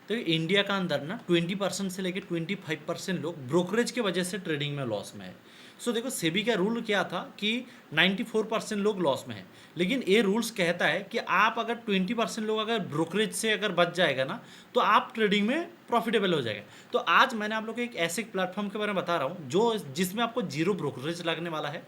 तो इंडिया का अंदर ना 20% से लेकर 25% लोग ब्रोकरेज के वजह से ट्रेडिंग में लॉस में है। सो देखो सेबी का रूल क्या था कि 94% लोग लॉस में है, लेकिन ये रूल्स कहता है कि आप अगर 20% लोग अगर ब्रोकरेज से अगर बच जाएगा ना, तो आप ट्रेडिंग में प्रॉफिटेबल हो जाएगा। तो आज मैंने आप लोग को एक ऐसे प्लेटफॉर्म के बारे में बता रहा हूँ जो जिसमें आपको जीरो ब्रोकरेज लगने वाला है।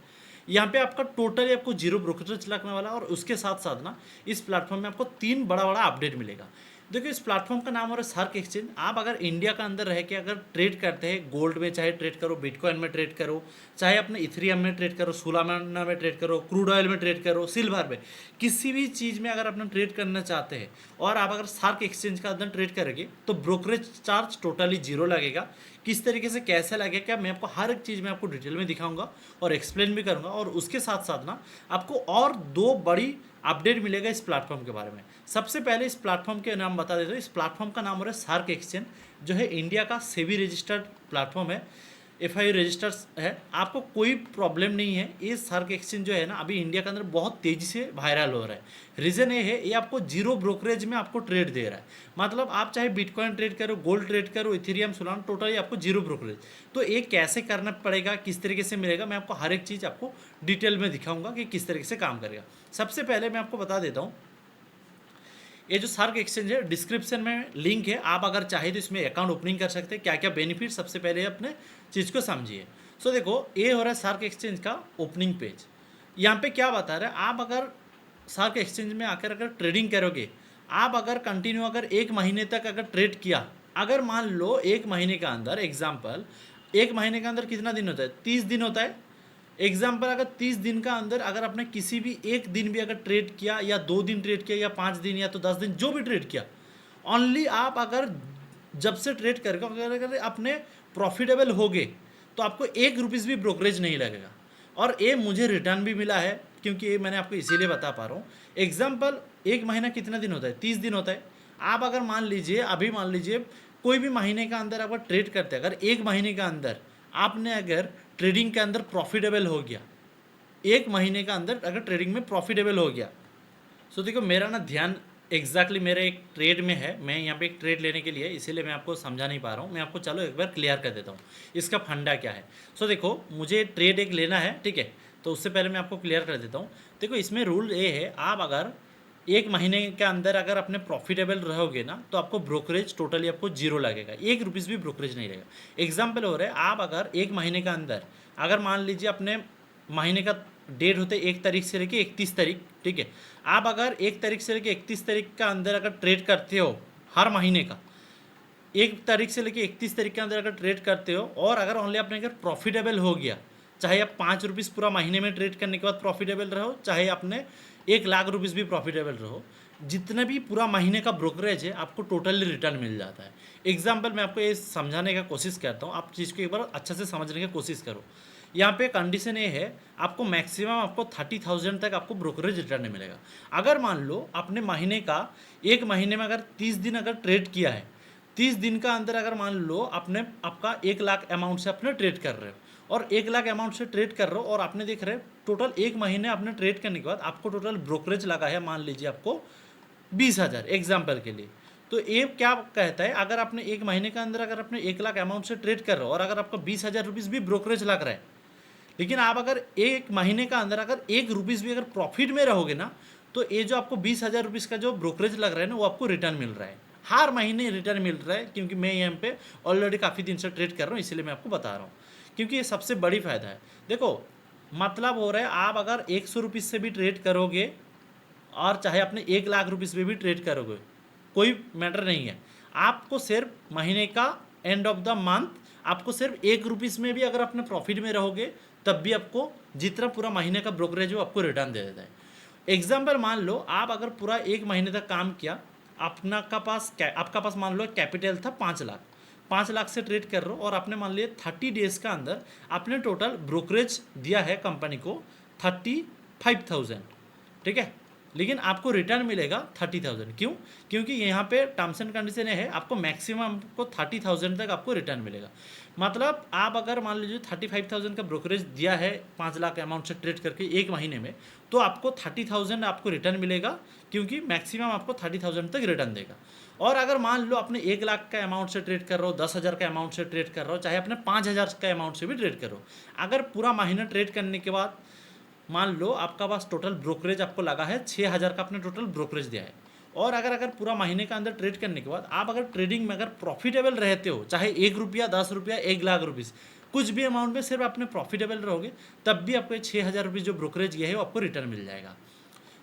यहाँ पे आपका टोटली आपको जीरो ब्रोकरेज लगने वाला है, और उसके साथ साथ ना इस प्लेटफॉर्म में आपको 3 बड़ा अपडेट मिलेगा। देखिए इस प्लेटफॉर्म का नाम हो रहा है शार्क एक्सचेंज। आप अगर इंडिया का अंदर रह के अगर ट्रेड करते हैं, गोल्ड में चाहे ट्रेड करो, बिटकॉइन में ट्रेड करो, चाहे अपने इथेरियम में ट्रेड करो, सोलाना में ट्रेड करो, क्रूड ऑयल में ट्रेड करो, सिल्वर में, किसी भी चीज़ में अगर अपना ट्रेड करना चाहते हैं और आप अगर शार्क एक्सचेंज का अंदर ट्रेड करेंगे तो ब्रोकरेज चार्ज टोटली जीरो लगेगा। किस तरीके से कैसे लगेगा क्या, मैं आपको हर एक चीज़ में आपको डिटेल में दिखाऊंगा और एक्सप्लेन भी करूंगा। और उसके साथ साथ ना आपको और 2 बड़ी अपडेट मिलेगा इस प्लेटफॉर्म के बारे में। सबसे पहले इस प्लेटफॉर्म के नाम बता देते हैं। इस प्लेटफॉर्म का नाम हो रहा है शार्क एक्सचेंज, जो है इंडिया का सेबी रजिस्टर्ड प्लेटफॉर्म है, FI रजिस्टर्स है। आपको कोई प्रॉब्लम नहीं है। ये शार्क एक्सचेंज जो है ना अभी इंडिया के अंदर बहुत तेज़ी से वायरल हो रहा है। रीज़न ये है, ये आपको जीरो ब्रोकरेज में आपको ट्रेड दे रहा है। मतलब आप चाहे बिटकॉइन ट्रेड करो, गोल्ड ट्रेड करो, इथेरियम, सोलाना, टोटली आपको जीरो ब्रोकरेज। तो ये कैसे करना पड़ेगा, किस तरीके से मिलेगा, मैं आपको हर एक चीज़ आपको डिटेल में दिखाऊंगा कि किस तरीके से काम करेगा। सबसे पहले मैं आपको बता देता हूँ, ये जो शार्क एक्सचेंज है डिस्क्रिप्शन में लिंक है, आप अगर चाहे तो इसमें अकाउंट ओपनिंग कर सकते हैं। क्या क्या बेनिफिट, सबसे पहले अपने चीज़ को समझिए। सो देखो ये हो रहा है शार्क एक्सचेंज का ओपनिंग पेज। यहाँ पे क्या बता रहा है, आप अगर शार्क एक्सचेंज में आकर अगर ट्रेडिंग करोगे, आप अगर कंटिन्यू अगर 1 महीने तक अगर ट्रेड किया, अगर मान लो 1 महीने का अंदर एग्जाम्पल, 1 महीने का अंदर कितना दिन होता है, 30 दिन होता है। एग्जाम्पल अगर 30 दिन का अंदर अगर आपने किसी भी एक दिन भी अगर ट्रेड किया, या 2 दिन ट्रेड किया, या 5 दिन, या तो 10 दिन, जो भी ट्रेड किया, ओनली आप अगर जब से ट्रेड करेगा अगर अपने प्रॉफिटेबल हो गए तो आपको 1 रुपीज़ भी ब्रोकरेज नहीं लगेगा। और ये मुझे रिटर्न भी मिला है, क्योंकि ये मैंने आपको इसीलिए बता पा रहा हूँ। एग्जाम्पल 1 महीना कितना दिन होता है, 30 दिन होता है। आप अगर मान लीजिए, अभी मान लीजिए कोई भी महीने का अंदर अगर ट्रेड करते हैं, अगर 1 महीने का अंदर आपने अगर ट्रेडिंग के अंदर प्रॉफिटेबल हो गया, 1 महीने का अंदर अगर ट्रेडिंग में प्रॉफिटेबल हो गया, सो देखो मेरा ना ध्यान एग्जैक्टली मेरे एक ट्रेड में है, मैं यहाँ पे एक ट्रेड लेने के लिए, इसीलिए मैं आपको समझा नहीं पा रहा हूँ। मैं आपको चलो एक बार क्लियर कर देता हूँ इसका फंडा क्या है। सो देखो मुझे ट्रेड एक लेना है, ठीक है, तो उससे पहले मैं आपको क्लियर कर देता हूँ। देखो इसमें रूल ये है, आप अगर 1 महीने के अंदर अगर अपने प्रॉफिटेबल रहोगे ना, तो आपको ब्रोकरेज टोटली आपको जीरो लगेगा, 1 रुपीज़ भी ब्रोकरेज नहीं रहेगा। एग्जाम्पल हो रहा है, आप अगर 1 महीने का अंदर अगर मान लीजिए अपने महीने का डेट होते 1 तारीख से लेके 31 तारीख, ठीक है, आप अगर 1 तारीख से लेके 31 तारीख का अंदर अगर ट्रेड करते हो, हर महीने का 1 तारीख से लेके 31 तारीख के अंदर अगर ट्रेड करते हो, और अगर ओनली आपने अगर प्रॉफिटेबल हो गया, चाहे आप 5 रुपीज़ पूरा महीने में ट्रेड करने के बाद प्रॉफिटेबल रहो, चाहे आपने 1 लाख रुपीज़ भी प्रॉफिटेबल रहो, जितने भी पूरा महीने का ब्रोकरेज है आपको टोटली रिटर्न मिल जाता है। एग्जाम्पल मैं आपको ये समझाने का कोशिश करता हूँ, आप चीज़ को एक बार अच्छे से समझने की कोशिश करो। यहाँ पे कंडीशन ये है, आपको मैक्सिमम आपको 30,000 तक आपको ब्रोकरेज रिटर्न मिलेगा। अगर मान लो अपने महीने का 1 महीने में अगर 30 दिन अगर ट्रेड किया है, 30 दिन का अंदर अगर मान लो आपने आपका 1 लाख अमाउंट से अपने ट्रेड कर रहे हो, और 1 लाख अमाउंट से ट्रेड कर रहे हो, और आपने देख रहे हो टोटल 1 महीने आपने ट्रेड करने के बाद आपको टोटल ब्रोकरेज लगा है, मान लीजिए आपको 20,000 एग्जाम्पल के लिए। तो ये क्या कहता है, अगर आपने 1 महीने के अंदर अगर अपने 1 लाख अमाउंट से ट्रेड कर रहे हो, और अगर आपका 20,000 रुपीज़ भी ब्रोकरेज लग रहा है, लेकिन आप अगर 1 महीने का अंदर अगर 1 रुपीज़ भी अगर प्रॉफिट में रहोगे ना, तो ये जो आपको 20,000 रुपीज़ का जो ब्रोकरेज लग रहा है ना, वो आपको रिटर्न मिल रहा है, हर महीने रिटर्न मिल रहा है। क्योंकि मैं यहाँ पे ऑलरेडी काफ़ी दिन से ट्रेड कर रहा हूँ, इसलिए मैं आपको बता रहा हूँ, क्योंकि ये सबसे बड़ी फ़ायदा है। देखो मतलब हो रहा है, आप अगर 100 रुपीज़ से भी ट्रेड करोगे, और चाहे अपने 1 लाख रुपीज़ में भी ट्रेड करोगे, कोई मैटर नहीं है। आपको सिर्फ महीने का एंड ऑफ द मंथ आपको सिर्फ 1 रुपीज़ में भी अगर अपने प्रॉफिट में रहोगे, तब भी आपको जितना पूरा महीने का ब्रोकरेज हो आपको रिटर्न दे देता है। एग्जाम्पल मान लो आप अगर पूरा 1 महीने तक काम किया, आपका पास मान लो कैपिटल था 5 लाख, 5 लाख से ट्रेड कर रहे हो, और आपने मान लिया 30 डेज का अंदर आपने टोटल ब्रोकरेज दिया है कंपनी को 35,000, ठीक है। लेकिन आपको रिटर्न मिलेगा 30,000। क्यों? क्योंकि यहाँ पे टर्म्स एंड कंडीशन है, आपको मैक्सिमम आपको 30,000 तक आपको रिटर्न मिलेगा। मतलब आप अगर मान लीजिए 35,000 का ब्रोकरेज दिया है 5 लाख अमाउंट से ट्रेड करके एक महीने में, तो आपको 30,000 आपको रिटर्न मिलेगा, क्योंकि मैक्सिमम आपको 30,000 तक रिटर्न देगा। और अगर मान लो अपने 1 लाख का अमाउंट से ट्रेड कर रहे हो, 10,000 का अमाउंट से ट्रेड कर रहे हो, चाहे अपने 5,000 का अमाउंट से भी ट्रेड करो, अगर पूरा महीना ट्रेड करने के बाद मान लो आपका पास टोटल ब्रोकरेज आपको लगा है 6,000 का, आपने टोटल ब्रोकरेज दिया है, और अगर पूरा महीने का अंदर ट्रेड करने के बाद आप अगर ट्रेडिंग में अगर प्रॉफिटेबल रहते हो, चाहे 1 रुपया 10 रुपया 1 लाख रुपीज़ कुछ भी अमाउंट में सिर्फ अपने प्रॉफिटेबल रहोगे, तब भी आपको 6,000 रुपीज़ जो ब्रोकरेज गया है वो आपको रिटर्न मिल जाएगा।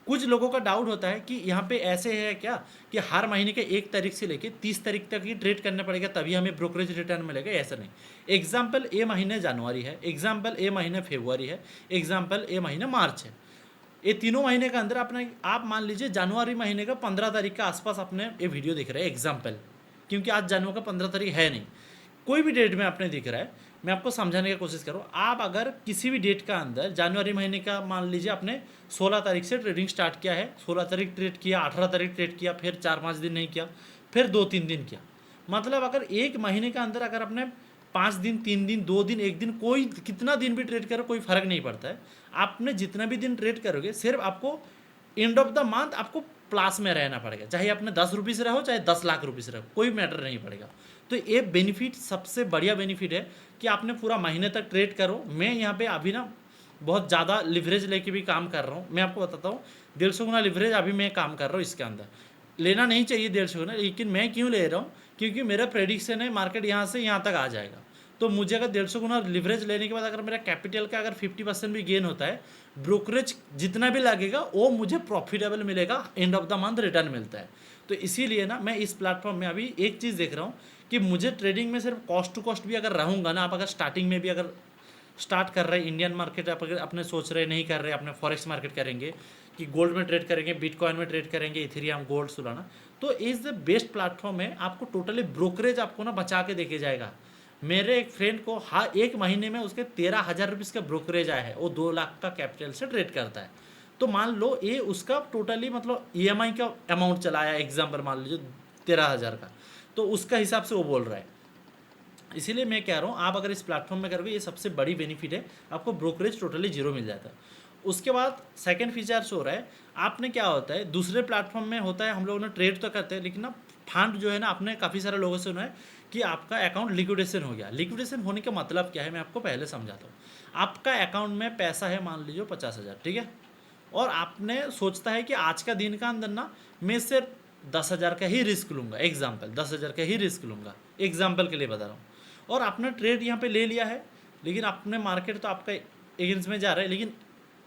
कुछ लोगों का डाउट होता है कि यहाँ पे ऐसे है क्या कि हर महीने के 1 तारीख से लेके 30 तारीख तक ही ट्रेड करना पड़ेगा तभी हमें ब्रोकरेज रिटर्न मिलेगा? ऐसा नहीं। एग्जाम्पल ए महीने जनवरी है, एग्जाम्पल ए महीने फरवरी है, एग्जाम्पल ए महीने मार्च है। ये तीनों महीने के अंदर अपने आप मान लीजिए जनवरी महीने का 15 तारीख के आसपास अपने ये वीडियो दिख रहा है एग्जाम्पल, क्योंकि आज जनवरी का 15 तारीख है नहीं, कोई भी डेट में आपने दिख रहा है, मैं आपको समझाने की कोशिश करूँ। आप अगर किसी भी डेट का अंदर जनवरी महीने का मान लीजिए आपने 16 तारीख से ट्रेडिंग स्टार्ट किया है, 16 तारीख ट्रेड किया, 18 तारीख ट्रेड किया, फिर 4-5 दिन नहीं किया, फिर 2-3 दिन किया, मतलब अगर एक महीने के अंदर अगर आपने 5 दिन 3 दिन 2 दिन 1 दिन कोई कितना दिन भी ट्रेड करो कोई फ़र्क नहीं पड़ता है। आपने जितना भी दिन ट्रेड करोगे सिर्फ आपको एंड ऑफ द मंथ आपको प्लस में रहना पड़ेगा, चाहे आपने 10 रुपीज़ रहो चाहे 10 लाख रुपीज़ रहो, कोई मैटर नहीं पड़ेगा। तो ये बेनिफिट सबसे बढ़िया बेनिफिट है कि आपने पूरा महीने तक ट्रेड करो। मैं यहाँ पे अभी ना बहुत ज़्यादा लिवरेज लेके भी काम कर रहा हूँ, मैं आपको बताता हूँ 150 गुना लिवरेज अभी मैं काम कर रहा हूँ इसके अंदर। लेना नहीं चाहिए 150 गुना, लेकिन मैं क्यों ले रहा हूँ? क्योंकि मेरा प्रेडिक्शन है मार्केट यहाँ से यहाँ तक आ जाएगा, तो मुझे अगर 150 गुना लिवरेज लेने के बाद अगर मेरा कैपिटल का अगर 50% भी गेन होता है, ब्रोकरेज जितना भी लगेगा वो मुझे प्रॉफिटेबल मिलेगा, end of the month return मिलता है। तो इसीलिए ना मैं इस प्लेटफॉर्म में अभी एक चीज़ देख रहा हूँ कि मुझे ट्रेडिंग में सिर्फ कॉस्ट टू कॉस्ट भी अगर रहूँगा ना, आप अगर स्टार्टिंग में भी अगर स्टार्ट कर रहे हैं इंडियन मार्केट, आप अगर अपने सोच रहे नहीं कर रहे, अपने फॉरेक्स मार्केट करेंगे कि गोल्ड में ट्रेड करेंगे, बिटकॉइन में ट्रेड करेंगे, इथेरियम गोल्ड सोलाना, तो इज़ द बेस्ट प्लेटफॉर्म है। आपको टोटली ब्रोकरेज आपको ना बचा के देके जाएगा। मेरे एक फ्रेंड को हर एक महीने में उसके 13,000 रुपीज़ का ब्रोकरेज आया है, वो 2 लाख का कैपिटल से ट्रेड करता है। तो मान लो ये उसका टोटली मतलब ईएमआई का अमाउंट चलाया, एग्जाम्पल मान लीजिए 13,000 का, तो उसका हिसाब से वो बोल रहा है। इसीलिए मैं कह रहा हूँ आप अगर इस प्लेटफॉर्म में करोगे, ये सबसे बड़ी बेनिफिट है, आपको ब्रोकरेज टोटली जीरो मिल जाता है। उसके बाद सेकंड फीचर्स हो रहा है, आपने क्या होता है दूसरे प्लेटफॉर्म में होता है, हम लोगों ने ट्रेड तो करते हैं लेकिन ना फंड जो है ना, आपने काफ़ी सारे लोगों से सुना है कि आपका अकाउंट लिक्विडेशन हो गया। लिक्विडेशन होने का मतलब क्या है, मैं आपको पहले समझाता हूँ। आपका अकाउंट में पैसा है मान लीजिए 50,000, ठीक है, और आपने सोचता है कि आज का दिन का अंदर ना मैं सिर्फ 10,000 का ही रिस्क लूँगा, एग्जाम्पल 10,000 का ही रिस्क लूँगा, एग्जाम्पल के लिए बता रहा हूँ, और आपने ट्रेड यहाँ पे ले लिया है, लेकिन आपने मार्केट तो आपका एगेंस्ट में जा रहा है, लेकिन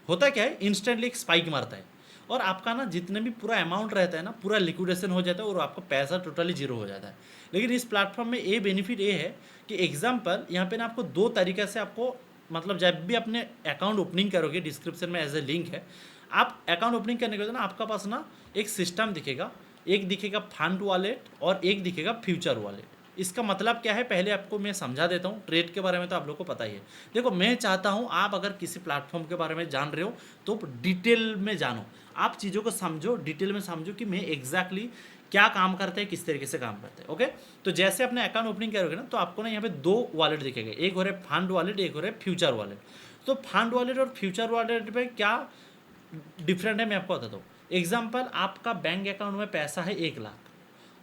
होता क्या है इंस्टेंटली एक स्पाइक मारता है और आपका ना जितने भी पूरा अमाउंट रहता है ना पूरा लिक्विडेशन हो जाता है और आपका पैसा टोटली जीरो हो जाता है। लेकिन इस प्लेटफॉर्म में ये बेनिफिट ये है कि एग्जाम्पल यहाँ पे ना आपको 2 तरीक़े से आपको मतलब जब भी अपने अकाउंट ओपनिंग करोगे, डिस्क्रिप्शन में एज ए लिंक है, आप अकाउंट ओपनिंग करने के बाद ना आपका पास ना एक सिस्टम दिखेगा, एक दिखेगा फंड वॉलेट और एक दिखेगा फ्यूचर वॉलेट। इसका मतलब क्या है पहले आपको मैं समझा देता हूँ। ट्रेड के बारे में तो आप लोग को पता ही है। देखो मैं चाहता हूँ आप अगर किसी प्लेटफॉर्म के बारे में जान रहे हो तो डिटेल में जानो, आप चीज़ों को समझो, डिटेल में समझो कि मैं एग्जैक्टली क्या काम करते हैं, किस तरीके से काम करते हैं। ओके, तो जैसे अपने अकाउंट ओपनिंग करोगे ना तो आपको ना यहाँ पे 2 वॉलेट दिखेगा, एक हो रहा है फंड वॉलेट, एक हो रहा है फ्यूचर वॉलेट। तो फंड वॉलेट और फ्यूचर वॉलेट में क्या डिफरेंट है मैं आपको बताता हूँ। एग्जाम्पल आपका बैंक अकाउंट में पैसा है 1 लाख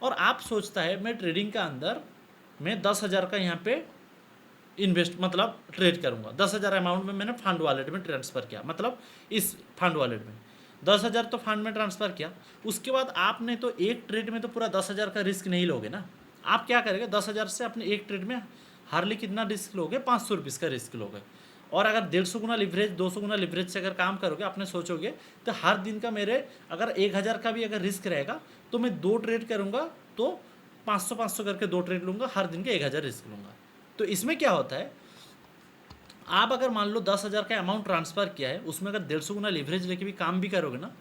और आप सोचता है मैं ट्रेडिंग का अंदर मैं 10,000 का यहाँ पे इन्वेस्ट मतलब ट्रेड करूँगा। 10,000 अमाउंट में मैंने फंड वॉलेट में ट्रांसफ़र किया, मतलब इस फंड वॉलेट में 10,000 तो फंड में ट्रांसफ़र किया। उसके बाद आपने तो एक ट्रेड में तो पूरा 10,000 का रिस्क नहीं लोगे ना, आप क्या करेंगे 10,000 से अपने एक ट्रेड में हार्डली कितना रिस्क लोगे, 500 रुपीज़ का रिस्क लोगे। और अगर 150 गुना लिवरेज 200 गुना लिवरेज से अगर काम करोगे, आपने सोचोगे तो हर दिन का मेरे अगर 1,000 का भी अगर रिस्क रहेगा तो मैं 2 ट्रेड करूँगा तो 500-500 करके 2 ट्रेड लूँगा, हर दिन के 1,000 रिस्क लूँगा। तो इसमें क्या होता है, आप अगर मान लो 10,000 का अमाउंट ट्रांसफ़र किया है, उसमें अगर 150 गुना लिवरेज लेके भी काम भी करोगे ना,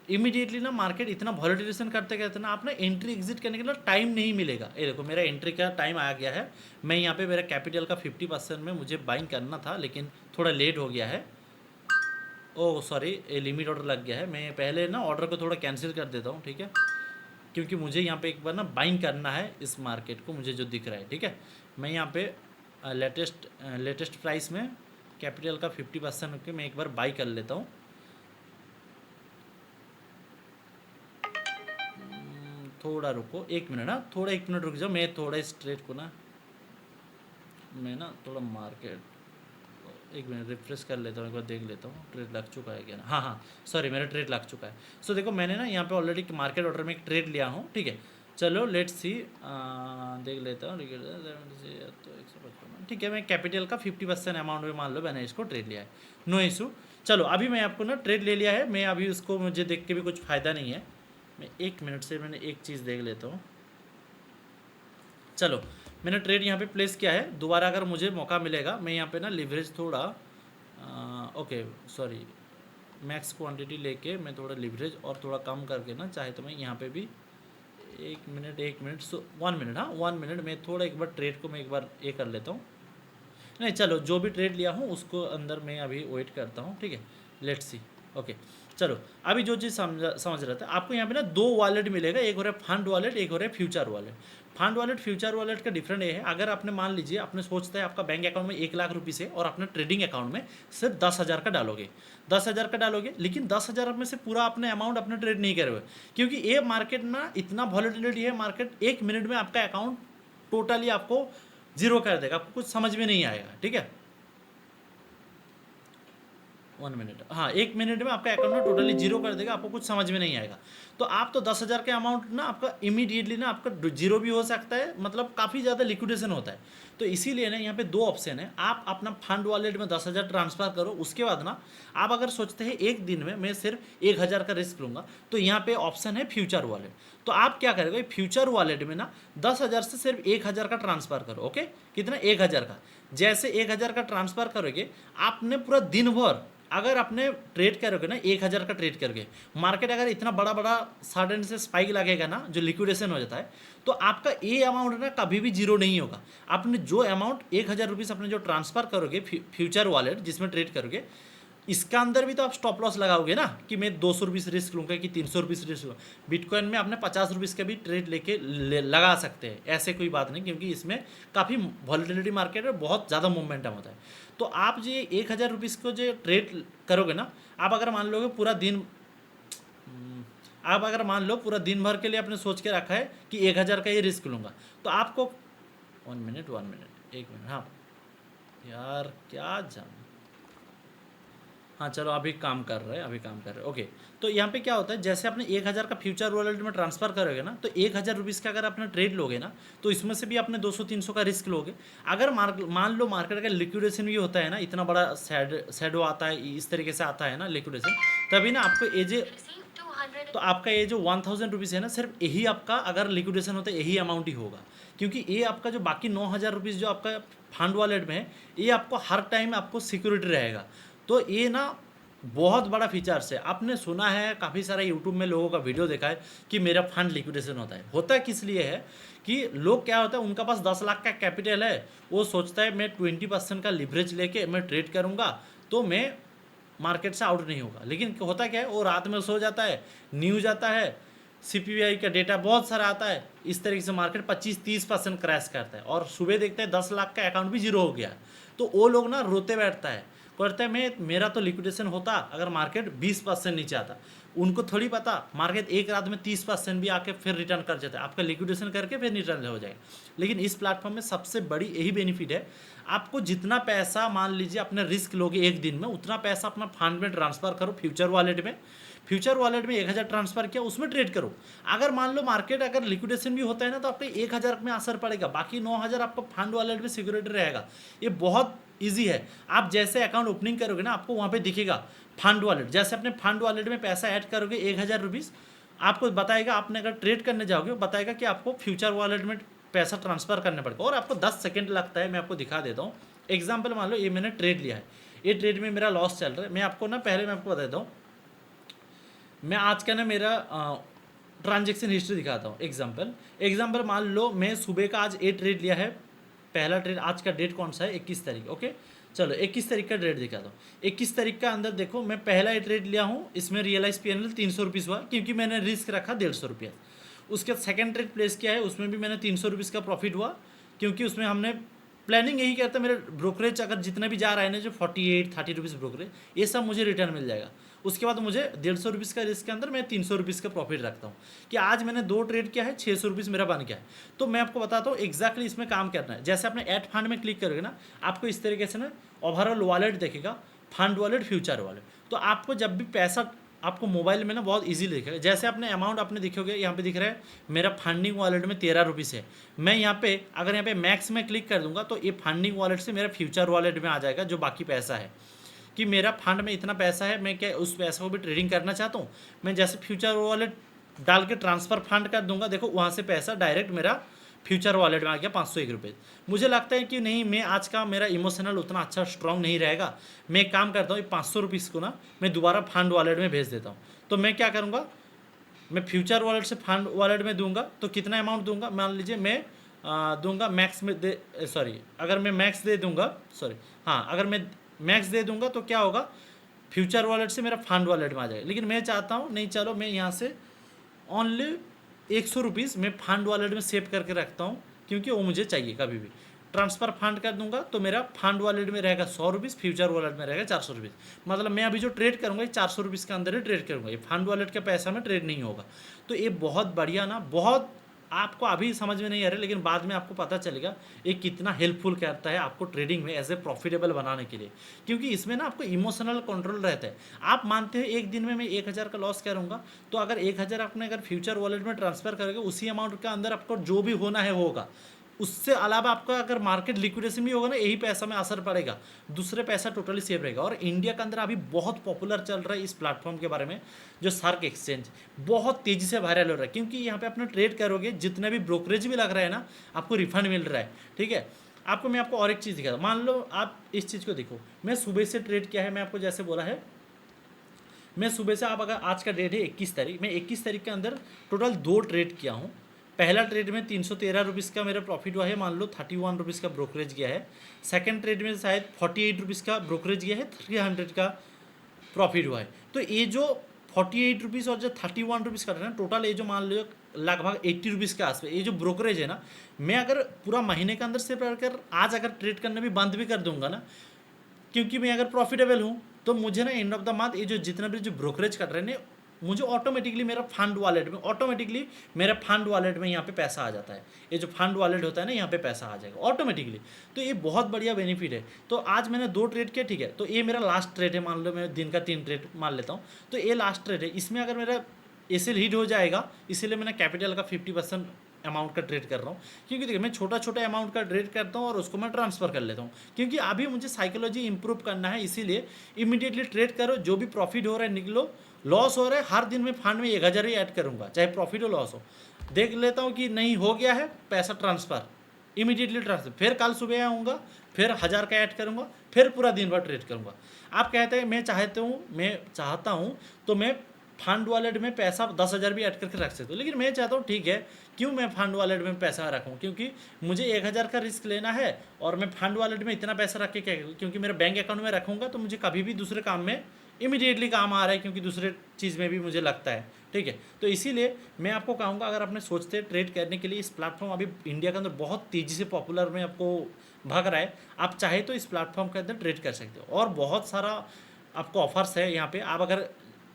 इमीडिएटली ना मार्केट इतना वॉलेटिलेशन करते करते ना आप ना एंट्री एग्जिट करने के लिए टाइम नहीं मिलेगा। ये देखो मेरा एंट्री का टाइम आ गया है, मैं यहाँ पे मेरा कैपिटल का 50% में मुझे बाइंग करना था लेकिन थोड़ा लेट हो गया है। ओह सॉरी, ये लिमिट ऑर्डर लग गया है। मैं पहले ना ऑर्डर को थोड़ा कैंसिल कर देता हूँ, ठीक है, क्योंकि मुझे यहाँ पे एक बार ना बाइंग करना है इस मार्केट को, मुझे जो दिख रहा है, ठीक है। मैं यहाँ पे लेटेस्ट प्राइस में कैपिटल का 50% रख के मैं एक बार बाई कर लेता हूँ। थोड़ा रुको, 1 मिनट ना, थोड़ा 1 मिनट रुक जाओ, मैं थोड़ा इस ट्रेड को ना, मैं ना थोड़ा मार्केट 1 मिनट रिफ्रेश कर लेता हूँ, एक बार देख लेता हूँ ट्रेड लग चुका है क्या ना। हाँ हाँ सॉरी, मेरा ट्रेड लग चुका है। सो देखो मैंने ना यहाँ पे ऑलरेडी मार्केट ऑर्डर में एक ट्रेड लिया हूँ, ठीक है। चलो लेट्स सी, देख लेता हूँ, तो 155, ठीक है। मैं कैपिटल का 50% अमाउंट में मान लो मैंने इसको ट्रेड लिया है, नो इशू। चलो अभी मैं आपको ना ट्रेड ले लिया है, मैं अभी उसको मुझे देख के भी कुछ फ़ायदा नहीं है। मैं 1 मिनट से मैंने एक चीज़ देख लेता हूँ। चलो मैंने ट्रेड यहाँ पे प्लेस किया है, दोबारा अगर मुझे मौका मिलेगा मैं यहाँ पे ना लिवरेज थोड़ा ओके सॉरी, मैक्स क्वांटिटी लेके मैं थोड़ा लिवरेज और थोड़ा कम करके ना, चाहे तो मैं यहाँ पे भी 1 मिनट सो 1 मिनट, हाँ 1 मिनट में थोड़ा एक बार ट्रेड को मैं एक बार ये कर लेता हूँ। नहीं चलो, जो भी ट्रेड लिया हूँ उसको अंदर मैं अभी वेट करता हूँ, ठीक है। Let's see, okay. चलो अभी जो चीज़ समझ रहा था, आपको यहाँ पे ना 2 वॉलेट मिलेगा, एक हो रहा है फंड वॉलेट, एक हो रहा है future wallet. Fund wallet future wallet का डिफरेंट ये है, अगर आपने मान लीजिए आपने सोचता है आपका बैंक अकाउंट में 1 लाख रुपीज़ है और अपने ट्रेडिंग अकाउंट में सिर्फ 10,000 का डालोगे, 10,000 का डालोगे, लेकिन 10,000 में से पूरा अपने अमाउंट अपने ट्रेड नहीं करोगे, क्योंकि ये मार्केट ना इतना वॉलेटिलिटी है, मार्केट 1 मिनट में आपका अकाउंट टोटली आपको जीरो कर देगा, आपको कुछ समझ में नहीं आएगा, ठीक है। 1 मिनट, हाँ 1 मिनट में आपका अकाउंट ना टोटली जीरो कर देगा, आपको कुछ समझ में नहीं आएगा। तो आप तो 10,000 के अमाउंट ना आपका इमीडिएटली ना आपका जीरो भी हो सकता है, मतलब काफ़ी ज़्यादा लिक्विडेशन होता है। तो इसीलिए ना यहाँ पे 2 ऑप्शन है, आप अपना फंड वॉलेट में 10,000 ट्रांसफ़र करो, उसके बाद ना आप अगर सोचते हैं एक दिन में मैं सिर्फ 1,000 का रिस्क लूँगा, तो यहाँ पे ऑप्शन है फ्यूचर वॉलेट। तो आप क्या करोगे, फ्यूचर वॉलेट में ना 10,000 से सिर्फ 1,000 का ट्रांसफ़र करो, ओके। कितना, 1,000 का। जैसे 1,000 का ट्रांसफ़र करोगे, आपने पूरा दिन भर अगर आपने ट्रेड करोगे ना 1,000 का ट्रेड करके, मार्केट अगर इतना बड़ा बड़ा सडन से स्पाइक लगेगा ना, जो लिक्विडेशन हो जाता है, तो आपका ये अमाउंट ना कभी भी जीरो नहीं होगा। आपने जो अमाउंट 1,000 रुपीज़ अपने जो ट्रांसफ़र करोगे फ्यूचर वॉलेट जिसमें ट्रेड करोगे, इसका अंदर भी तो आप स्टॉप लॉस लगाओगे ना, कि मैं 200 रुपीज़ रिस्क लूँगा कि 300 रुपीज़ रिस्क लूँगा। बिटकॉइन में आपने 50 रुपीज़ का भी ट्रेड लगा सकते हैं, ऐसे कोई बात नहीं, क्योंकि इसमें काफ़ी वॉलेटिलिटी मार्केट है, बहुत ज़्यादा मोमेंटम होता है। तो आप जो 1,000 रुपीज़ को जो ट्रेड करोगे ना, आप अगर मान लोगे पूरा दिन, आप अगर मान लो पूरा दिन भर के लिए आपने सोच के रखा है कि 1,000 का ये रिस्क लूँगा, तो आपको 1 मिनट 1 मिनट, हाँ यार क्या जान, हाँ चलो अभी काम कर रहे हैं, ओके। तो यहाँ पे क्या होता है, जैसे आपने 1,000 का फ्यूचर वॉलेट में ट्रांसफ़र करोगे ना, तो 1,000 रुपीज़ का अगर आपने ट्रेड लोगे ना, तो इसमें से भी आपने 200-300 का रिस्क लोगे। अगर मान लो मार्केट का लिक्विडेशन भी होता है ना, इतना बड़ा सैडो आता है, इस तरीके से आता है ना लिक्विडेशन, तभी ना आपको तो आपका ये जो 1,000 रुपीज़ है ना, सिर्फ यही आपका अगर लिक्विडेशन होता है यही अमाउंट ही होगा, क्योंकि ये आपका जो बाकी 9,000 रुपीज़ जो आपका फंड वॉलेट में है, ये आपको हर टाइम आपको सिक्योरिटी रहेगा। तो ये ना बहुत बड़ा फीचर्स है। आपने सुना है काफ़ी सारा यूट्यूब में लोगों का वीडियो देखा है कि मेरा फंड लिक्विडेशन होता है किस लिए है, कि लोग क्या होता है, उनका पास 10 लाख का कैपिटल है, वो सोचता है मैं 20% का लिवरेज लेके मैं ट्रेड करूँगा तो मैं मार्केट से आउट नहीं होगा। लेकिन होता क्या है, वो रात में सो जाता है, न्यूज आता है, CPI का डेटा बहुत सारा आता है, इस तरीके से मार्केट 25-30% क्रैश करता है, और सुबह देखते हैं 10 लाख का अकाउंट भी जीरो हो गया। तो वो लोग ना रोते बैठता है, कहते हैं मेरा तो लिक्विडेशन होता अगर मार्केट 20% नीचे आता। उनको थोड़ी पता मार्केट एक रात में 30% भी आके फिर रिटर्न कर जाता है, आपका लिक्विडेशन करके फिर रिटर्न हो जाएगा। लेकिन इस प्लेटफॉर्म में सबसे बड़ी यही बेनिफिट है, आपको जितना पैसा मान लीजिए अपने रिस्क लोगे एक दिन में, उतना पैसा अपना फंड में ट्रांसफ़र करो फ्यूचर वॉलेट में। फ्यूचर वॉलेट में 1,000 ट्रांसफ़र किया, उसमें ट्रेड करो। अगर मान लो मार्केट अगर लिक्विडेशन भी होता है ना, तो आपको 1,000 में असर पड़ेगा, बाकी 9,000 आपको फंड वॉलेट में सिक्योरिटी रहेगा। ये बहुत ईजी है। आप जैसे अकाउंट ओपनिंग करोगे ना, आपको वहाँ पे दिखेगा फंड वॉलेट, जैसे अपने फंड वॉलेट में पैसा ऐड करोगे 1,000 रुपीज़, आपको बताएगा, आपने अगर ट्रेड करने जाओगे बताएगा कि आपको फ्यूचर वॉलेट में पैसा ट्रांसफ़र करना पड़ेगा, और आपको 10 सेकेंड लगता है। मैं आपको दिखा देता हूँ एग्जाम्पल। मान लो ये मैंने ट्रेड लिया है, ये ट्रेड में मेरा लॉस चल रहा है। मैं आपको ना पहले मैं आपको बता देता हूँ, मैं आज का ना मेरा ट्रांजेक्शन हिस्ट्री दिखाता हूँ। एग्जाम्पल मान लो मैं सुबह का आज ये ट्रेड लिया है, पहला ट्रेड, आज का डेट कौन सा है, 21 तारीख, ओके। चलो 21 तारीख का ट्रेड दिखा दो। 21 तारीख का अंदर देखो, मैं पहला ये ट्रेड लिया हूँ, इसमें रियलाइज पीएनएल 300 रुपीज़ हुआ क्योंकि मैंने रिस्क रखा 150 रुपया। उसके बाद सेकेंड ट्रेड प्लेस किया है, उसमें भी मैंने 300 रुपीज़ का प्रॉफिट हुआ क्योंकि उसमें हमने प्लानिंग यही करता है, मेरे ब्रोकरेज अगर जितना भी जा रहा है ना, जो 48-30 रुपीज़ ब्रोकरेज, ये सब मुझे रिटर्न मिल जाएगा। उसके बाद मुझे 150 रुपीज़ का रिस्क के अंदर मैं 300 रुपीज़ का प्रॉफिट रखता हूँ कि आज मैंने 2 ट्रेड किया है, 600 रुपीज़ मेरा बन गया है। तो मैं आपको बताता हूँ एग्जैक्टली इसमें काम करना है। जैसे आपने ऐड फंड में क्लिक करोगे ना, आपको इस तरीके से ना ओवरऑल वॉलेट देखेगा, फंड वॉलेट, फ्यूचर वॉलेट। तो आपको जब भी पैसा आपको मोबाइल में ना बहुत इजीली दिखेगा। जैसे आपने अमाउंट आपने देखोगे यहाँ पे दिख रहा है मेरा फंडिंग वॉलेट में 13 रुपीज़ है। मैं यहाँ पे अगर यहाँ पे मैक्स में क्लिक कर दूंगा तो ये फंडिंग वॉलेट से मेरा फ्यूचर वॉलेट में आ जाएगा जो बाकी पैसा है, कि मेरा फंड में इतना पैसा है, मैं क्या उस पैसा को भी ट्रेडिंग करना चाहता हूँ। मैं जैसे फ्यूचर वॉलेट डाल के ट्रांसफ़र फंड कर दूंगा, देखो वहाँ से पैसा डायरेक्ट मेरा फ्यूचर वॉलेट में आ गया 501 रुपये। मुझे लगता है कि नहीं, मैं आज का मेरा इमोशनल उतना अच्छा स्ट्रांग नहीं रहेगा, मैं एक काम करता हूँ, 500 रुपीज़ को ना मैं दोबारा फंड वॉलेट में भेज देता हूँ। तो मैं क्या करूँगा, मैं फ्यूचर वॉलेट से फंड वॉलेट में दूंगा तो कितना अमाउंट दूंगा, मान लीजिए मैं दूंगा मैक्स में दे सॉरी अगर मैं मैक्स दे दूंगा हाँ, अगर मैं मैक्स दे दूंगा तो क्या होगा, फ्यूचर वॉलेट से मेरा फंड वॉलेट में आ जाएगा। लेकिन मैं चाहता हूँ नहीं, चलो मैं यहाँ से ओनली 100 रुपीज़ मैं फंड वॉलेट में सेव करके रखता हूँ क्योंकि वो मुझे चाहिए। कभी भी ट्रांसफ़र फंड कर दूंगा तो मेरा फंड वॉलेट में रहेगा 100 रुपीज़, फ्यूचर वॉलेट में रहेगा 400 रुपीज़। मतलब मैं अभी जो ट्रेड करूँगा ये 400 रुपीज़ के अंदर ही ट्रेड करूँगा, ये फंड वॉलेट का पैसा में ट्रेड नहीं होगा। तो ये बहुत बढ़िया ना, बहुत आपको अभी समझ में नहीं आ रहा लेकिन बाद में आपको पता चलेगा ये कितना हेल्पफुल करता है आपको ट्रेडिंग में एज ए प्रॉफिटेबल बनाने के लिए। क्योंकि इसमें ना आपको इमोशनल कंट्रोल रहता है। आप मानते हो एक दिन में मैं 1000 का लॉस करूँगा, तो अगर 1000 आपने अगर फ्यूचर वॉलेट में ट्रांसफ़र करोगे, उसी अमाउंट के अंदर आपको जो भी होना है होगा। उससे अलावा आपका अगर मार्केट लिक्विडेशन भी होगा ना, यही पैसा में असर पड़ेगा, दूसरे पैसा टोटली सेव रहेगा। और इंडिया के अंदर अभी बहुत पॉपुलर चल रहा है इस प्लेटफॉर्म के बारे में, जो शार्क एक्सचेंज बहुत तेज़ी से वायरल हो रहा है क्योंकि यहाँ पे अपना ट्रेड करोगे, जितना भी ब्रोकरेज भी लग रहा है ना, आपको रिफंड मिल रहा है। ठीक है, आपको मैं आपको और एक चीज़ दिखा दूँ। मान लो आप इस चीज़ को देखो, मैं सुबह से ट्रेड किया है, मैं आपको जैसे बोला है, मैं सुबह से, आप अगर आज का डेट है 21 तारीख, मैं 21 तारीख के अंदर टोटल 2 ट्रेड किया हूँ। पहला ट्रेड में 313 रुपीज़ का मेरा प्रॉफिट हुआ है, मान लो 31 रुपीज़ का ब्रोकरेज गया है। सेकंड ट्रेड में शायद 48 रुपीज़ का ब्रोकरेज गया है, 300 का प्रॉफिट हुआ है। तो ये जो 48 रुपीज़ और जो 31 रुपीज़ का ना, टोटल ये जो मान लो लगभग 80 रुपीज़ के आसपास ये जो ब्रोकरेज है ना, मैं अगर पूरा महीने के अंदर से कर आज अगर ट्रेड करना भी बंद भी कर दूंगा ना, क्योंकि मैं अगर प्रॉफिटेबल हूँ, तो मुझे ना एंड ऑफ द मंथ ये जो जितना भी जो ब्रोकरेज कर रहे हैं, मुझे ऑटोमेटिकली मेरा फंड वॉलेट में यहाँ पे पैसा आ जाता है। ये जो फंड वॉलेट होता है ना, यहाँ पे पैसा आ जाएगा ऑटोमेटिकली। तो ये बहुत बढ़िया बेनिफिट है। तो आज मैंने 2 ट्रेड किया, ठीक है, तो ये मेरा लास्ट ट्रेड है, मान लो मैं दिन का 3 ट्रेड मान लेता हूँ, तो ये लास्ट ट्रेड है। इसमें अगर मेरा एसएल हिट हो जाएगा, इसीलिए मैंने कैपिटल का 50% अमाउंट का ट्रेड कर रहा हूँ, क्योंकि देखिए मैं छोटा छोटा अमाउंट का ट्रेड करता हूँ और उसको मैं ट्रांसफ़र कर लेता हूँ, क्योंकि अभी मुझे साइकोलॉजी इंप्रूव करना है। इसीलिए इमीडिएटली ट्रेड करो, जो भी प्रॉफिट हो रहा है निकलो, लॉस हो रहा है हर दिन में फंड में 1000 ही ऐड करूँगा, चाहे प्रॉफिट हो लॉस हो, देख लेता हूँ कि नहीं हो गया है, पैसा ट्रांसफ़र, इमीडिएटली ट्रांसफ़र, फिर कल सुबह आऊँगा, फिर 1000 का ऐड करूँगा, फिर पूरा दिन भर ट्रेड करूँगा। आप कहते हैं मैं चाहता हूँ तो मैं फंड वॉलेट में पैसा 10,000 भी ऐड करके रख सकते हो, लेकिन मैं चाहता हूँ ठीक है, क्यों मैं फंड वॉलेट में पैसा रखूँ, क्योंकि मुझे 1000 का रिस्क लेना है और मैं फंड वॉलेट में इतना पैसा रख के क्या, क्योंकि मेरे बैंक अकाउंट में रखूँगा तो मुझे कभी भी दूसरे काम में इमीडिएटली काम आ रहा है, क्योंकि दूसरे चीज़ में भी मुझे लगता है। ठीक है, तो इसीलिए मैं आपको कहूँगा, अगर आपने सोचते हैं ट्रेड करने के लिए, इस प्लेटफॉर्म अभी इंडिया के अंदर बहुत तेज़ी से पॉपुलर में आपको भाग रहा है, आप चाहे तो इस प्लेटफॉर्म के अंदर ट्रेड कर सकते हो। और बहुत सारा आपको ऑफर्स है यहाँ पे, आप अगर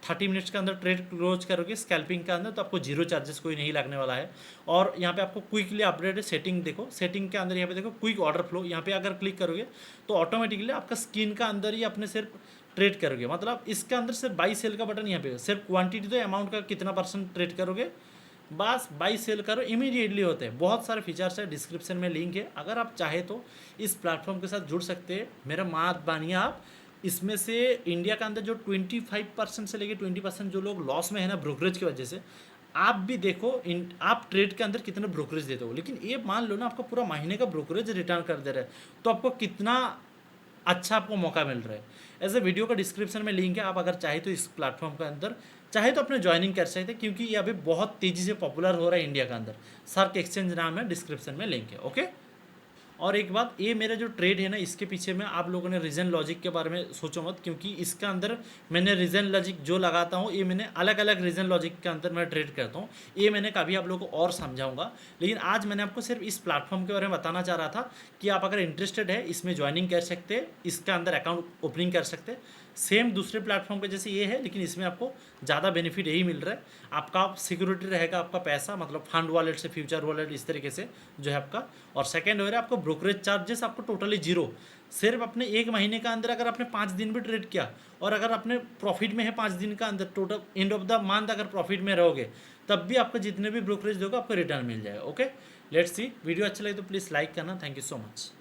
30 मिनट्स के अंदर ट्रेड क्लोज करोगे स्कैल्पिंग के अंदर, तो आपको 0 चार्जेस कोई नहीं लगने वाला है। और यहाँ पे आपको क्विकली अपडेट है, सेटिंग देखो, सेटिंग के अंदर यहाँ पे देखो क्विक ऑर्डर फ्लो, यहाँ पे अगर क्लिक करोगे तो ऑटोमेटिकली आपका स्क्रीन का अंदर ही अपने सिर्फ ट्रेड करोगे, मतलब इसके अंदर सिर्फ बाई सेल का बटन यहाँ पे, सिर्फ क्वांटिटी तो अमाउंट का कितना % ट्रेड करोगे, बस बाई सेल करो, इमीडिएटली होते हैं। बहुत सारे फीचर्स है, डिस्क्रिप्शन में लिंक है, अगर आप चाहे तो इस प्लेटफॉर्म के साथ जुड़ सकते हैं। मेरा मात बानिए आप, इसमें से इंडिया के अंदर जो 25% से लेके 20% जो लोग लॉस में है ना ब्रोकरेज की वजह से, आप भी देखो आप ट्रेड के अंदर कितना ब्रोकरेज देते हो, लेकिन ये मान लो ना आपको पूरा महीने का ब्रोकरेज रिटर्न कर दे रहा है, तो आपको कितना अच्छा आपको मौका मिल रहा है। एज ए वीडियो का डिस्क्रिप्शन में लिंक है, आप अगर चाहे तो इस प्लेटफॉर्म के अंदर चाहे तो अपने ज्वाइनिंग कर सकते हैं, क्योंकि ये अभी बहुत तेज़ी से पॉपुलर हो रहा है इंडिया के अंदर। शार्क एक्सचेंज नाम है, डिस्क्रिप्शन में लिंक है। ओके, और एक बात, ये मेरा जो ट्रेड है ना, इसके पीछे में आप लोगों ने रीजन लॉजिक के बारे में सोचो मत, क्योंकि इसके अंदर मैंने रीजन लॉजिक जो लगाता हूँ, ये मैंने अलग अलग रीजन लॉजिक के अंदर मैं ट्रेड करता हूँ। ये मैंने कभी आप लोगों को और समझाऊंगा, लेकिन आज मैंने आपको सिर्फ इस प्लेटफॉर्म के बारे में बताना चाह रहा था कि आप अगर इंटरेस्टेड है इसमें ज्वाइनिंग कर सकते हैं, इसके अंदर अकाउंट ओपनिंग कर सकते हैं। सेम दूसरे प्लेटफॉर्म के जैसे ये है, लेकिन इसमें आपको ज़्यादा बेनिफिट यही मिल रहा है। आपका सिक्योरिटी रहेगा, आपका पैसा मतलब फंड वॉलेट से फ्यूचर वॉलेट इस तरीके से जो है आपका। और सेकंड हो रहा है आपको ब्रोकरेज चार्जेस आपको टोटली जीरो। सिर्फ अपने 1 महीने का अंदर अगर आपने 5 दिन भी ट्रेड किया, और अगर आपने प्रॉफिट में है 5 दिन का अंदर, total end of the month अगर प्रॉफिट में रहोगे, तब भी आपको जितने भी ब्रोकरेज दोगे आपको रिटर्न मिल जाएगा। Okay, let's see. वीडियो अच्छा लगे तो प्लीज़ लाइक करना। Thank you so much.